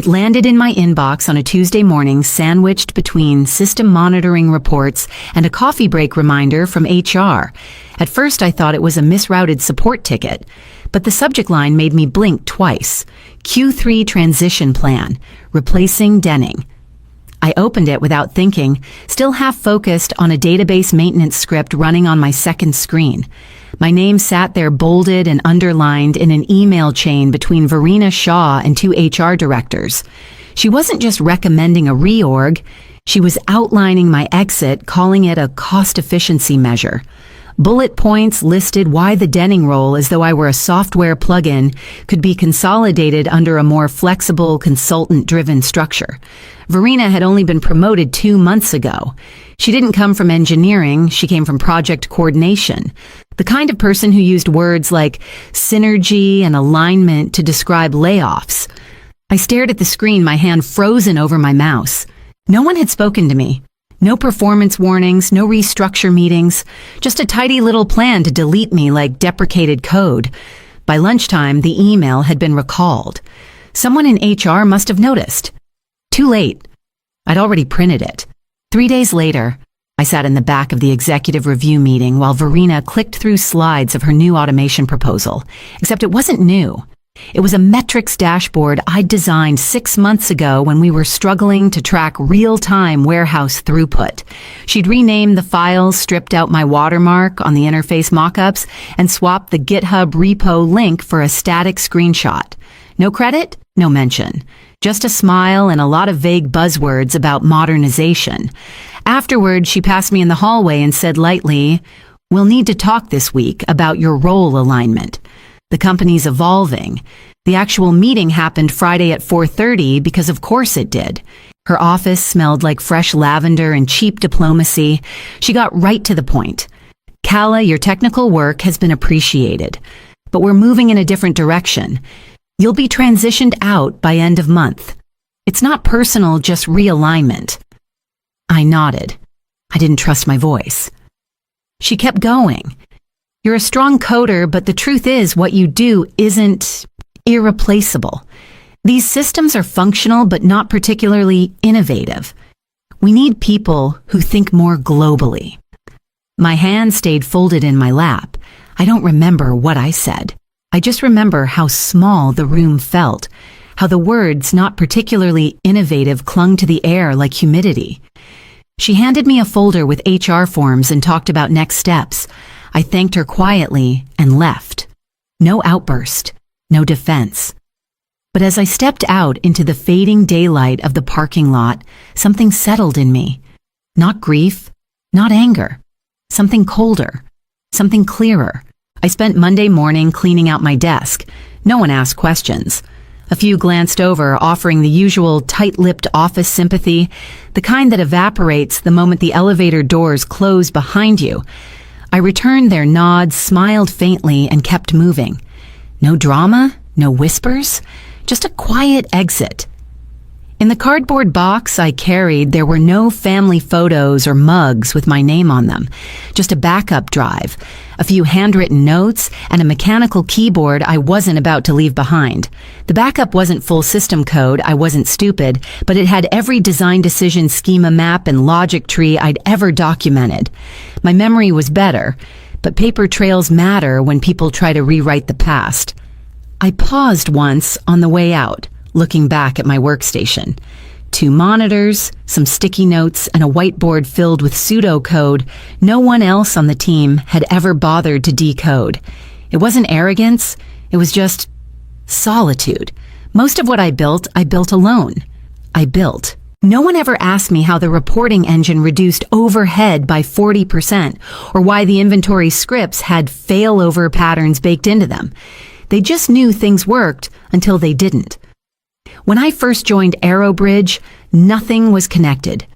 It landed in my inbox on a Tuesday morning, sandwiched between system monitoring reports and a coffee break reminder from HR. At first, I thought it was a misrouted support ticket, but the subject line made me blink twice. Q3 transition plan, replacing Denning. I opened it without thinking, still half focused on a database maintenance script running on my second screen. My name sat there bolded and underlined in an email chain between Verena Shaw and two HR directors. She wasn't just recommending a reorg, she was outlining my exit, calling it a cost efficiency measure. Bullet points listed why the Denning role, as though I were a software plugin, could be consolidated under a more flexible, consultant-driven structure. Verena had only been promoted 2 months ago. She didn't come from engineering, she came from project coordination. The kind of person who used words like synergy and alignment to describe layoffs. I stared at the screen, my hand frozen over my mouse. No one had spoken to me. No performance warnings, no restructure meetings, just a tidy little plan to delete me like deprecated code. By lunchtime, the email had been recalled. Someone in HR must have noticed. Too late. I'd already printed it. 3 days later, I sat in the back of the executive review meeting while Verena clicked through slides of her new automation proposal. Except it wasn't new. It was a metrics dashboard I'd designed 6 months ago when we were struggling to track real-time warehouse throughput. She'd renamed the files, stripped out my watermark on the interface mockups, and swapped the GitHub repo link for a static screenshot. No credit, no mention. Just a smile and a lot of vague buzzwords about modernization. Afterward, she passed me in the hallway and said lightly, "We'll need to talk this week about your role alignment. The company's evolving." The actual meeting happened Friday at 4:30 because of course it did. Her office smelled like fresh lavender and cheap diplomacy. She got right to the point. "Kala, your technical work has been appreciated, but we're moving in a different direction. You'll be transitioned out by end of month. It's not personal, just realignment." I nodded. I didn't trust my voice. She kept going. "You're a strong coder, but the truth is what you do isn't irreplaceable. These systems are functional but not particularly innovative. We need people who think more globally." My hand stayed folded in my lap. I don't remember what I said. I just remember how small the room felt, how the words not particularly innovative clung to the air like humidity. She handed me a folder with HR forms and talked about next steps. I thanked her quietly and left. No outburst, no defense. But as I stepped out into the fading daylight of the parking lot, something settled in me. Not grief, not anger. Something colder, something clearer. I spent Monday morning cleaning out my desk. No one asked questions. A few glanced over, offering the usual tight-lipped office sympathy, the kind that evaporates the moment the elevator doors close behind you. I returned their nods, smiled faintly, and kept moving. No drama, no whispers, just a quiet exit. In the cardboard box I carried, there were no family photos or mugs with my name on them, just a backup drive, a few handwritten notes, and a mechanical keyboard I wasn't about to leave behind. The backup wasn't full system code, I wasn't stupid, but it had every design decision schema map and logic tree I'd ever documented. My memory was better, but paper trails matter when people try to rewrite the past. I paused once on the way out, looking back at my workstation. 2 monitors, some sticky notes, and a whiteboard filled with pseudocode no one else on the team had ever bothered to decode. It wasn't arrogance, it was just solitude. Most of what I built alone. I built. No one ever asked me how the reporting engine reduced overhead by 40%, or why the inventory scripts had failover patterns baked into them. They just knew things worked until they didn't. When I first joined Aerobridge, nothing was connected.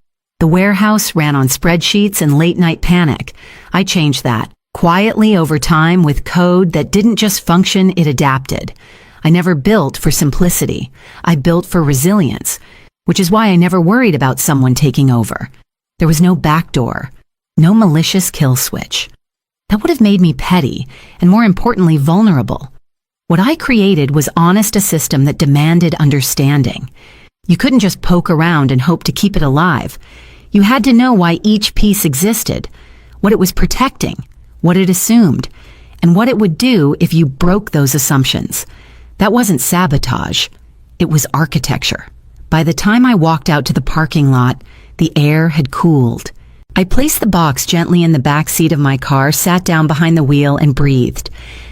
The warehouse ran on spreadsheets and late-night panic. I changed that, quietly over time with code that didn't just function, it adapted. I never built for simplicity. I built for resilience, which is why I never worried about someone taking over. There was no backdoor, no malicious kill switch. That would have made me petty and, more importantly, vulnerable. What I created was honest a system that demanded understanding. You couldn't just poke around and hope to keep it alive. You had to know why each piece existed, what it was protecting, what it assumed, and what it would do if you broke those assumptions. That wasn't sabotage. It was architecture. By the time I walked out to the parking lot, the air had cooled. I placed the box gently in the back seat of my car, sat down behind the wheel, and breathed.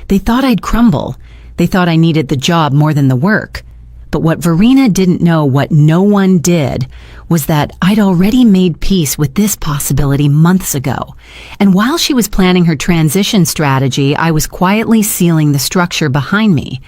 They thought I'd crumble. They thought I needed the job more than the work. But what Verena didn't know, what no one did, was that I'd already made peace with this possibility months ago. And while she was planning her transition strategy, I was quietly sealing the structure behind me.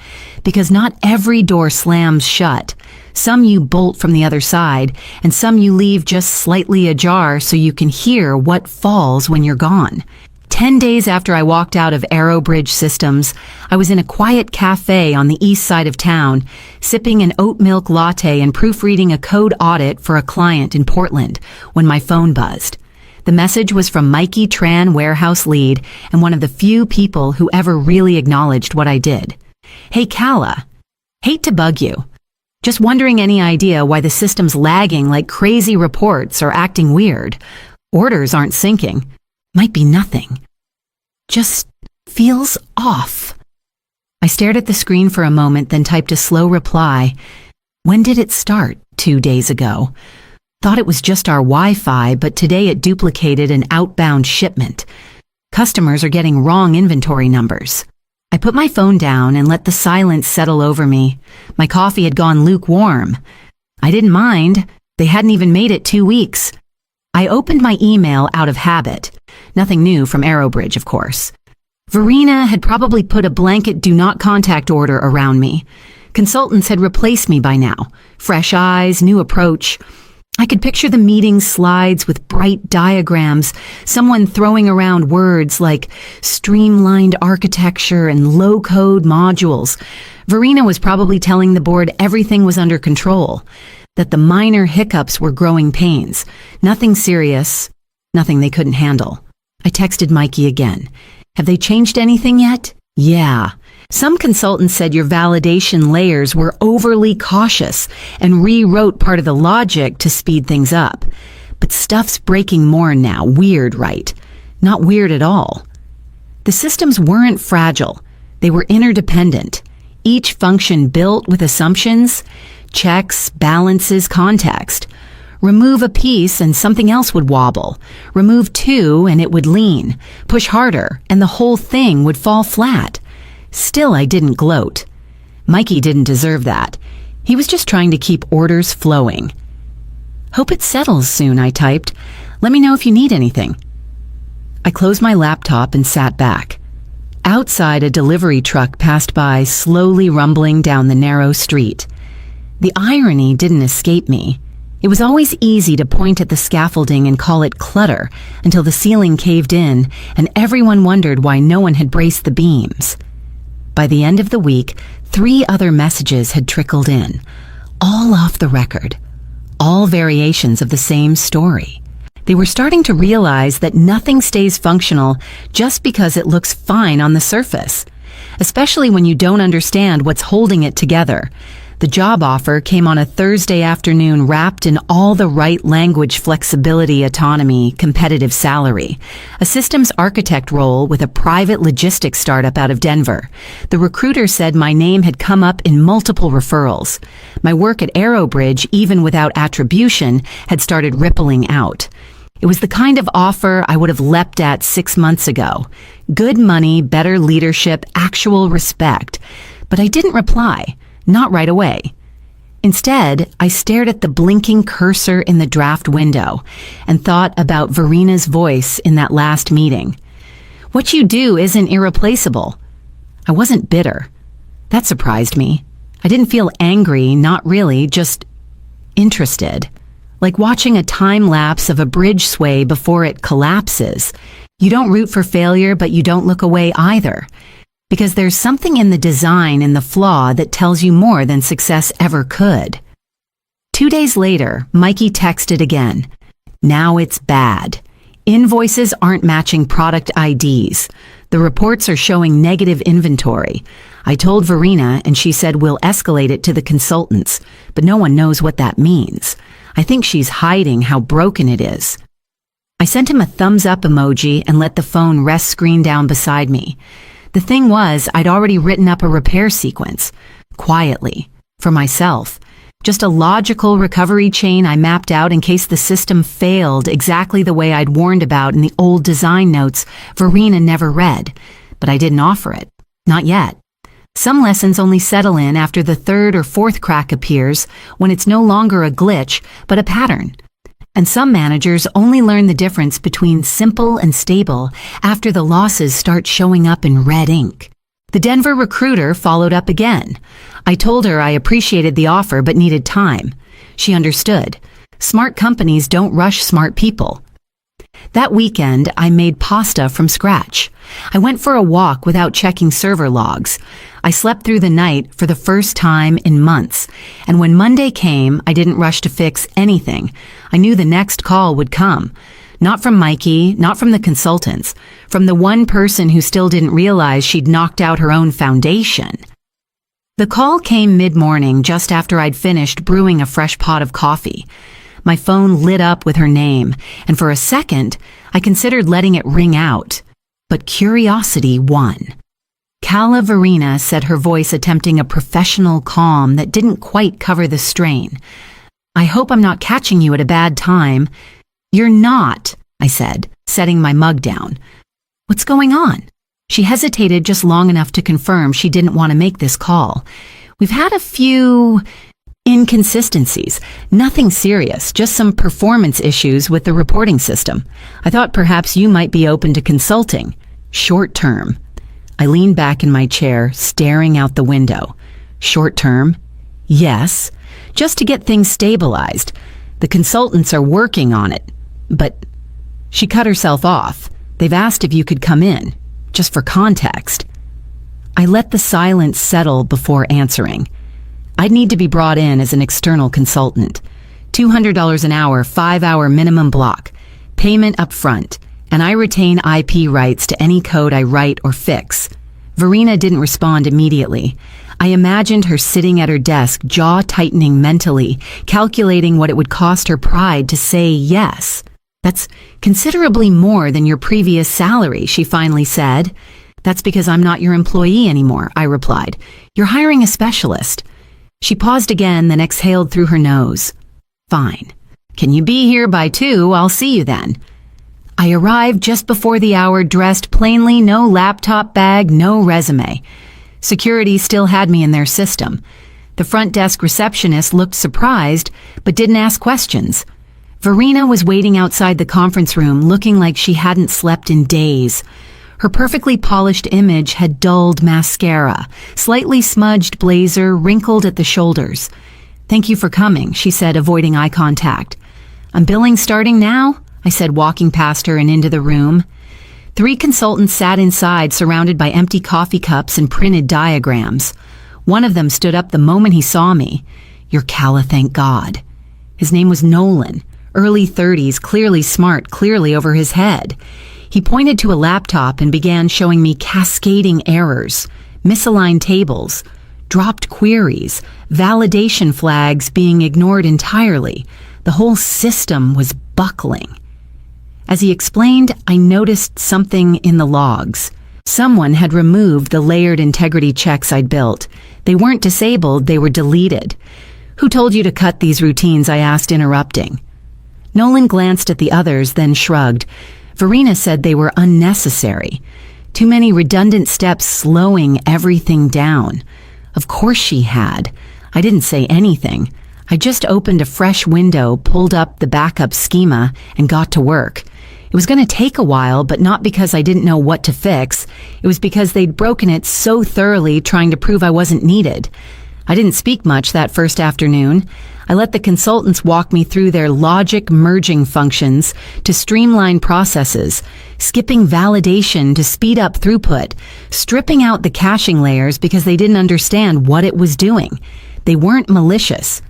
Because not every door slams shut. Some you bolt from the other side, and some you leave just slightly ajar so you can hear what falls when you're gone. 10 days after I walked out of Aerobridge Systems, I was in a quiet cafe on the east side of town, sipping an oat milk latte and proofreading a code audit for a client in Portland, when my phone buzzed. The message was from Mikey Tran, warehouse lead, and one of the few people who ever really acknowledged what I did. "Hey, Kala. Hate to bug you. Just wondering any idea why the system's lagging like crazy reports or acting weird. Orders aren't syncing. Might be nothing. Just feels off." I stared at the screen for a moment, then typed a slow reply. When did it start? 2 days ago. Thought it was just our Wi-Fi, but today it duplicated an outbound shipment. Customers are getting wrong inventory numbers. I put my phone down and let the silence settle over me. My coffee had gone lukewarm. I didn't mind. They hadn't even made it 2 weeks. I opened my email out of habit. Nothing new from Aerobridge, of course. Verena had probably put a blanket do not contact order around me. Consultants had replaced me by now. Fresh eyes, new approach. I could picture the meeting slides with bright diagrams, someone throwing around words like streamlined architecture and low-code modules. Verena was probably telling the board everything was under control, that the minor hiccups were growing pains. Nothing serious, nothing they couldn't handle. I texted Mikey again. "Have they changed anything yet?" "Yeah. Some consultants said your validation layers were overly cautious and rewrote part of the logic to speed things up. But stuff's breaking more now. Weird, right? Not weird at all." The systems weren't fragile. They were interdependent. Each function built with assumptions, checks, balances, context. Remove a piece and something else would wobble. Remove two and it would lean. Push harder and the whole thing would fall flat. Still, I didn't gloat. Mikey didn't deserve that. He was just trying to keep orders flowing. "Hope it settles soon," I typed. "Let me know if you need anything." I closed my laptop and sat back. Outside, a delivery truck passed by, slowly rumbling down the narrow street. The irony didn't escape me. It was always easy to point at the scaffolding and call it clutter until the ceiling caved in and everyone wondered why no one had braced the beams. By the end of the week, 3 other messages had trickled in, all off the record, all variations of the same story. They were starting to realize that nothing stays functional just because it looks fine on the surface, especially when you don't understand what's holding it together. The job offer came on a Thursday afternoon wrapped in all the right language, flexibility, autonomy, competitive salary. A systems architect role with a private logistics startup out of Denver. The recruiter said my name had come up in multiple referrals. My work at Aerobridge, even without attribution, had started rippling out. It was the kind of offer I would have leapt at 6 months ago. Good money, better leadership, actual respect. But I didn't reply. Not right away. Instead, I stared at the blinking cursor in the draft window and thought about Verena's voice in that last meeting. "What you do isn't irreplaceable." I wasn't bitter. That surprised me. I didn't feel angry, not really, just interested. Like watching a time lapse of a bridge sway before it collapses. You don't root for failure, but you don't look away either. Because there's something in the design and the flaw that tells you more than success ever could. 2 days later, Mikey texted again. "Now it's bad. Invoices aren't matching product IDs. The reports are showing negative inventory. I told Verena and she said we'll escalate it to the consultants, but no one knows what that means. I think she's hiding how broken it is. I sent him a thumbs up emoji and let the phone rest screen down beside me. The thing was, I'd already written up a repair sequence, quietly, for myself. Just a logical recovery chain I mapped out in case the system failed exactly the way I'd warned about in the old design notes Verena never read, but I didn't offer it. Not yet. Some lessons only settle in after the third or fourth crack appears, when it's no longer a glitch, but a pattern. And some managers only learn the difference between simple and stable after the losses start showing up in red ink. The Denver recruiter followed up again. I told her I appreciated the offer but needed time. She understood. Smart companies don't rush smart people. That weekend, I made pasta from scratch. I went for a walk without checking server logs. I slept through the night for the first time in months, and when Monday came, I didn't rush to fix anything. I knew the next call would come. Not from Mikey, not from the consultants, from the one person who still didn't realize she'd knocked out her own foundation. The call came mid-morning just after I'd finished brewing a fresh pot of coffee. My phone lit up with her name, and for a second, I considered letting it ring out. But curiosity won. Calla Verena said, her voice attempting a professional calm that didn't quite cover the strain. I hope I'm not catching you at a bad time. You're not, I said, setting my mug down. What's going on? She hesitated just long enough to confirm she didn't want to make this call. We've had a few inconsistencies. Nothing serious, just some performance issues with the reporting system. I thought perhaps you might be open to consulting. Short term. I leaned back in my chair, staring out the window. Short term? Yes. Just to get things stabilized. The consultants are working on it. But she cut herself off. They've asked if you could come in, just for context. I let the silence settle before answering. I'd need to be brought in as an external consultant. $200 an hour, 5-hour minimum block. Payment up front. And I retain IP rights to any code I write or fix. Verena didn't respond immediately. I imagined her sitting at her desk, jaw tightening mentally, calculating what it would cost her pride to say yes. That's considerably more than your previous salary, she finally said. That's because I'm not your employee anymore, I replied. You're hiring a specialist. She paused again, then exhaled through her nose. Fine. Can you be here by 2? I'll see you then. I arrived just before the hour, dressed plainly, no laptop bag, no resume. Security still had me in their system. The front desk receptionist looked surprised, but didn't ask questions. Verena was waiting outside the conference room, looking like she hadn't slept in days. Her perfectly polished image had dulled mascara, slightly smudged blazer, wrinkled at the shoulders. Thank you for coming, she said, avoiding eye contact. I'm billing starting now? I said, walking past her and into the room. 3 consultants sat inside, surrounded by empty coffee cups and printed diagrams. One of them stood up the moment he saw me. You're Calla, thank God. His name was Nolan, early 30s, clearly smart, clearly over his head. He pointed to a laptop and began showing me cascading errors, misaligned tables, dropped queries, validation flags being ignored entirely. The whole system was buckling. As he explained, I noticed something in the logs. Someone had removed the layered integrity checks I'd built. They weren't disabled, they were deleted. Who told you to cut these routines? I asked, interrupting. Nolan glanced at the others, then shrugged. Verena said they were unnecessary. Too many redundant steps slowing everything down. Of course she had. I didn't say anything. I just opened a fresh window, pulled up the backup schema, and got to work. It was going to take a while, but not because I didn't know what to fix. It was because they'd broken it so thoroughly, trying to prove I wasn't needed. I didn't speak much that first afternoon. I let the consultants walk me through their logic merging functions to streamline processes, skipping validation to speed up throughput, stripping out the caching layers because they didn't understand what it was doing. They weren't malicious,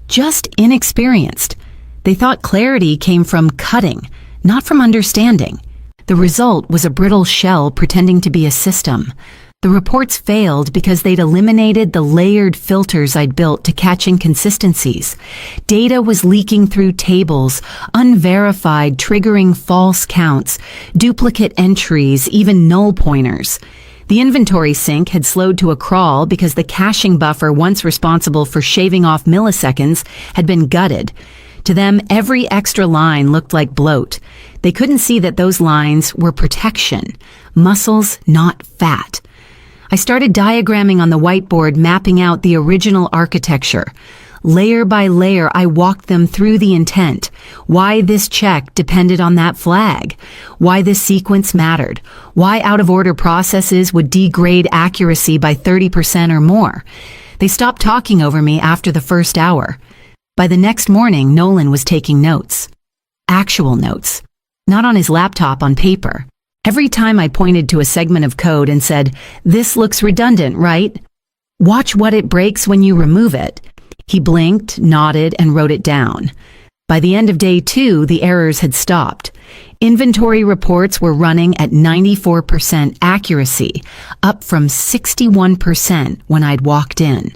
just inexperienced. They thought clarity came from cutting, not from understanding. The result was a brittle shell pretending to be a system. The reports failed because they'd eliminated the layered filters I'd built to catch inconsistencies. Data was leaking through tables, unverified, triggering false counts, duplicate entries, even null pointers. The inventory sync had slowed to a crawl because the caching buffer once responsible for shaving off milliseconds had been gutted. To them, every extra line looked like bloat. They couldn't see that those lines were protection, muscles, not fat. I started diagramming on the whiteboard, mapping out the original architecture. Layer by layer, I walked them through the intent, why this check depended on that flag, why this sequence mattered, why out-of-order processes would degrade accuracy by 30% or more. They stopped talking over me after the first hour. By the next morning, Nolan was taking notes. Actual notes. Not on his laptop, on paper. Every time I pointed to a segment of code and said, "This looks redundant, right? Watch what it breaks when you remove it," he blinked, nodded, and wrote it down. By the end of day 2, the errors had stopped. Inventory reports were running at 94% accuracy, up from 61% when I'd walked in.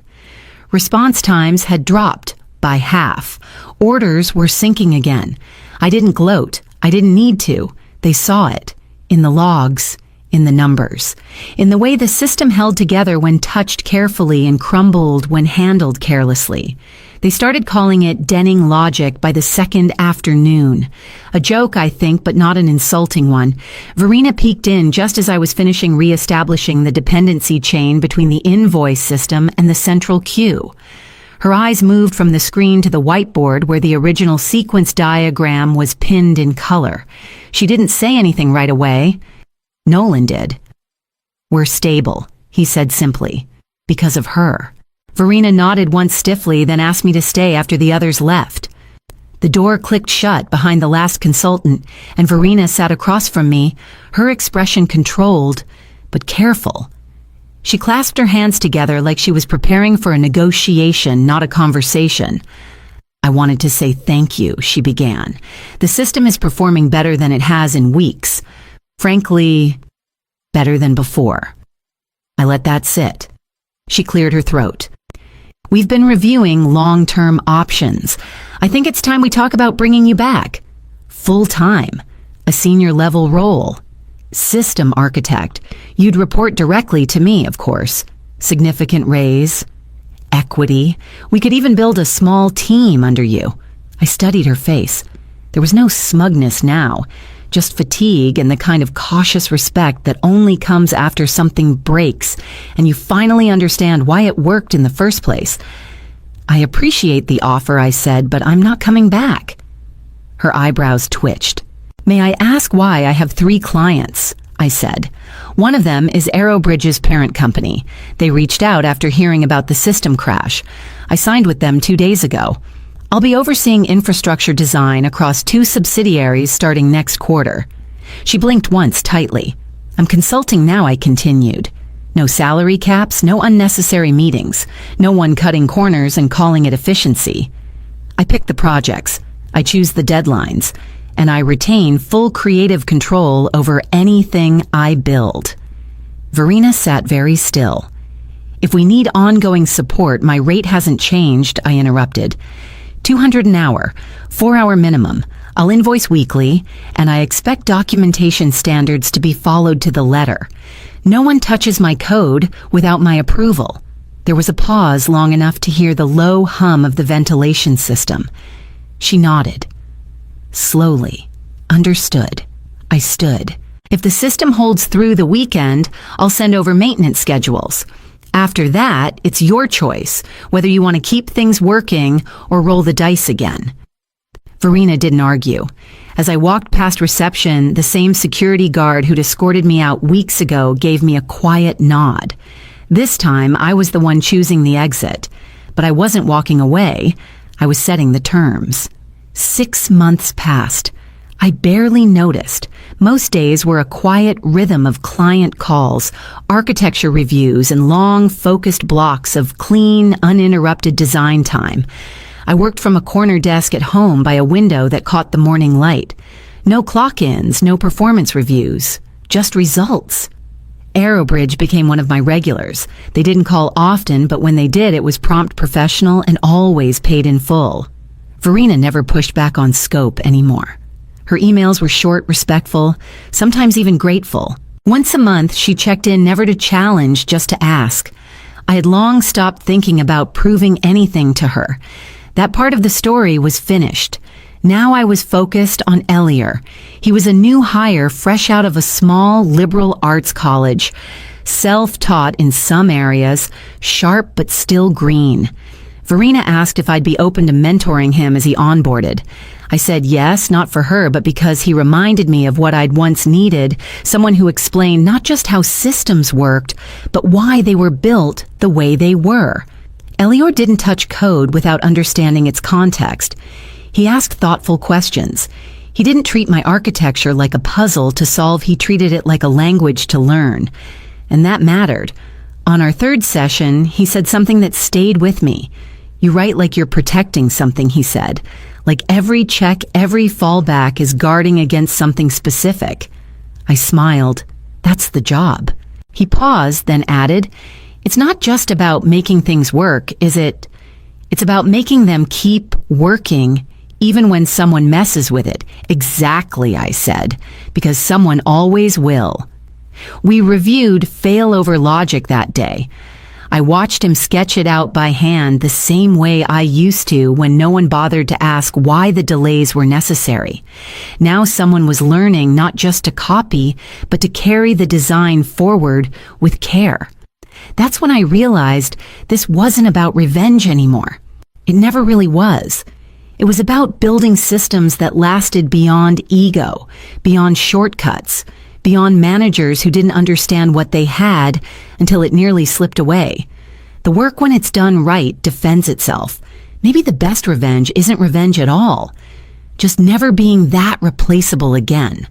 Response times had dropped by half. Orders were syncing again. I didn't gloat. I didn't need to. They saw it. In the logs, in the numbers, in the way the system held together when touched carefully and crumbled when handled carelessly. They started calling it Denning logic by the second afternoon. A joke, I think, but not an insulting one. Verena peeked in just as I was finishing re-establishing the dependency chain between the invoice system and the central queue. Her eyes moved from the screen to the whiteboard where the original sequence diagram was pinned in color. She didn't say anything right away. Nolan did. "We're stable," he said simply. "Because of her." Verena nodded once stiffly, then asked me to stay after the others left. The door clicked shut behind the last consultant, and Verena sat across from me, her expression controlled, but careful. She clasped her hands together like she was preparing for a negotiation, not a conversation. "I wanted to say thank you," she began. "The system is performing better than it has in weeks. Frankly, better than before." I let that sit. She cleared her throat. "We've been reviewing long-term options. I think it's time we talk about bringing you back. Full-time, a senior-level role. System architect. You'd report directly to me, of course. Significant raise. Equity. We could even build a small team under you." I studied her face. There was no smugness now, just fatigue and the kind of cautious respect that only comes after something breaks and you finally understand why it worked in the first place. "I appreciate the offer," I said, "but I'm not coming back." Her eyebrows twitched. "May I ask why I have 3 clients?" I said. "One of them is Aerobridge's parent company. They reached out after hearing about the system crash. I signed with them 2 days ago. I'll be overseeing infrastructure design across 2 subsidiaries starting next quarter." She blinked once tightly. "I'm consulting now," I continued. "No salary caps, no unnecessary meetings, no one cutting corners and calling it efficiency. I pick the projects, I choose the deadlines, and I retain full creative control over anything I build." Verena sat very still. "If we need ongoing support, my rate hasn't changed," I interrupted. $200 an hour, 4-hour minimum. I'll invoice weekly, and I expect documentation standards to be followed to the letter. No one touches my code without my approval." There was a pause long enough to hear the low hum of the ventilation system. She nodded. Slowly. Understood. I stood. "If the system holds through the weekend, I'll send over maintenance schedules. After that, it's your choice, whether you want to keep things working or roll the dice again." Verena didn't argue. As I walked past reception, the same security guard who'd escorted me out weeks ago gave me a quiet nod. This time, I was the one choosing the exit. But I wasn't walking away. I was setting the terms. 6 months passed. I barely noticed. Most days were a quiet rhythm of client calls, architecture reviews, and long, focused blocks of clean, uninterrupted design time. I worked from a corner desk at home by a window that caught the morning light. No clock-ins, no performance reviews, just results. Aerobridge became one of my regulars. They didn't call often, but when they did, it was prompt, professional, and always paid in full. Verena never pushed back on scope anymore. Her emails were short, respectful, sometimes even grateful. Once a month, she checked in never to challenge, just to ask. I had long stopped thinking about proving anything to her. That part of the story was finished. Now I was focused on Elior. He was a new hire fresh out of a small liberal arts college, self-taught in some areas, sharp but still green. Verena asked if I'd be open to mentoring him as he onboarded. I said yes, not for her, but because he reminded me of what I'd once needed, someone who explained not just how systems worked, but why they were built the way they were. Elior didn't touch code without understanding its context. He asked thoughtful questions. He didn't treat my architecture like a puzzle to solve, he treated it like a language to learn. And that mattered. On our third session, he said something that stayed with me. You write like you're protecting something, he said. Like every check, every fallback is guarding against something specific. I smiled. That's the job. He paused, then added, it's not just about making things work, is it? It's about making them keep working even when someone messes with it. Exactly, I said, because someone always will. We reviewed failover logic that day. I watched him sketch it out by hand the same way I used to when no one bothered to ask why the delays were necessary. Now someone was learning not just to copy, but to carry the design forward with care. That's when I realized this wasn't about revenge anymore. It never really was. It was about building systems that lasted beyond ego, beyond shortcuts, beyond managers who didn't understand what they had until it nearly slipped away. The work, when it's done right, defends itself. Maybe the best revenge isn't revenge at all, just never being that replaceable again.